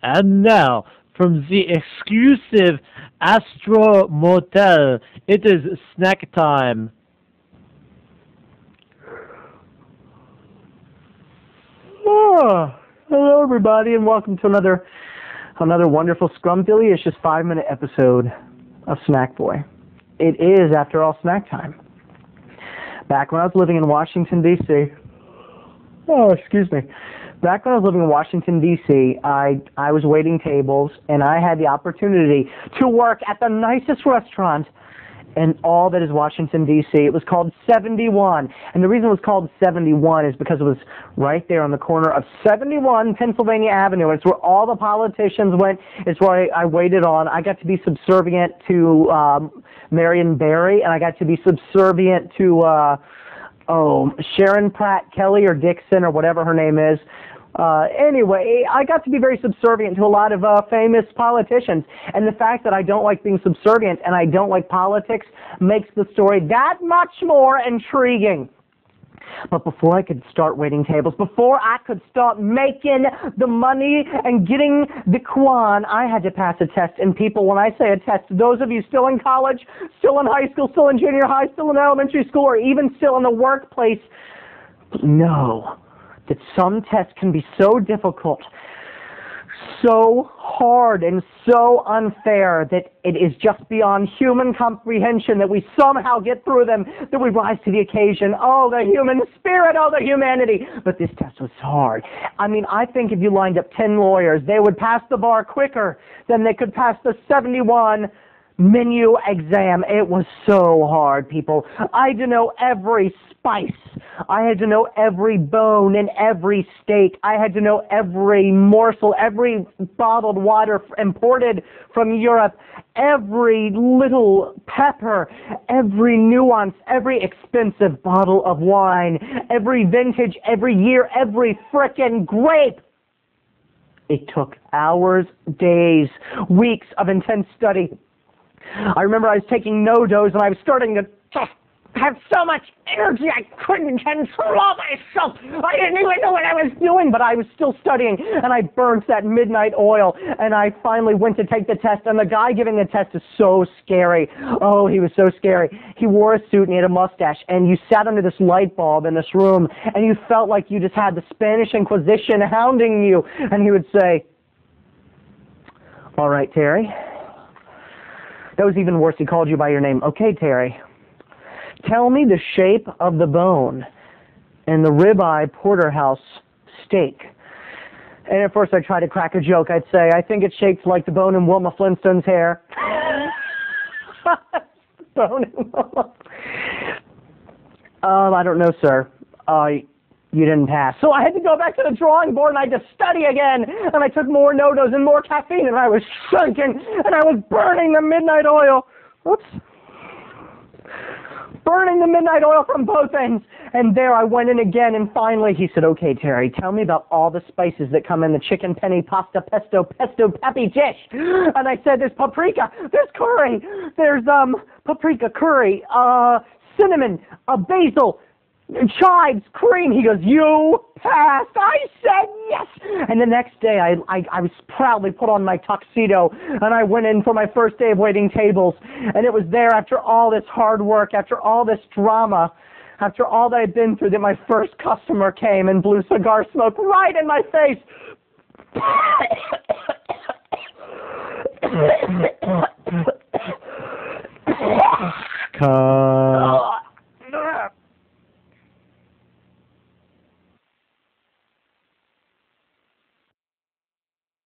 And now, from the exclusive Astro Motel, it is snack time. Oh, hello everybody, and welcome to another wonderful scrumdiddlyicious 5-minute episode of Snackboy. It is, after all, snack time. Back when I was living in Washington, D.C. Oh, excuse me. Back when I was living in Washington, D.C., I was waiting tables, and I had the opportunity to work at the nicest restaurant in all that is Washington, D.C. It was called 71. And the reason it was called 71 is because it was right there on the corner of 71 Pennsylvania Avenue. It's where all the politicians went. It's where I waited on. I got to be subservient to Marion Barry, and I got to be subservient to Sharon Pratt Kelly or Dixon or whatever her name is. Anyway, I got to be very subservient to a lot of famous politicians, and the fact that I don't like being subservient and I don't like politics makes the story that much more intriguing. But before I could start waiting tables, before I could start making the money and getting the quan, I had to pass a test. And people, when I say a test, those of you still in college, still in high school, still in junior high, still in elementary school, or even still in the workplace, know that some tests can be so difficult, so hard, and so unfair that it is just beyond human comprehension that we somehow get through them, that we rise to the occasion. Oh, the human spirit, oh, the humanity. But this test was hard. I mean, I think if you lined up 10 lawyers, they would pass the bar quicker than they could pass the 71 menu exam. It was so hard, people. I had to know every spice. I had to know every bone and every steak. I had to know every morsel, every bottled water imported from Europe, every little pepper, every nuance, every expensive bottle of wine, every vintage, every year, every frickin' grape. It took hours, days, weeks of intense study. I remember I was taking no-dos and I was starting to just have so much energy I couldn't control myself. I didn't even know what I was doing, but I was still studying, and I burnt that midnight oil, and I finally went to take the test, and the guy giving the test is so scary. Oh, he was so scary. He wore a suit and he had a mustache, and you sat under this light bulb in this room, and you felt like you just had the Spanish Inquisition hounding you, and he would say, "All right, Terry." That was even worse. He called you by your name. "Okay, Terry. Tell me the shape of the bone in the ribeye porterhouse steak." And at first I tried to crack a joke. I'd say, "I think it's shaped like the bone in Wilma Flintstone's hair." Bone in Wilma. I don't know, sir. You didn't pass. So I had to go back to the drawing board, and I had to study again. And I took more no-dos and more caffeine, and I was shaking, and I was burning the midnight oil. Whoops. Burning the midnight oil from both ends. And there I went in again, and finally he said, "Okay, Terry, tell me about all the spices that come in the chicken penny pasta pesto peppy dish." And I said, "There's paprika, there's curry, there's paprika, curry, cinnamon, basil, chives, cream." He goes, "You passed." I said yes. And the next day I was proudly put on my tuxedo, and I went in for my first day of waiting tables. And it was there, after all this hard work, after all this drama, after all that I'd been through, that my first customer came and blew cigar smoke right in my face.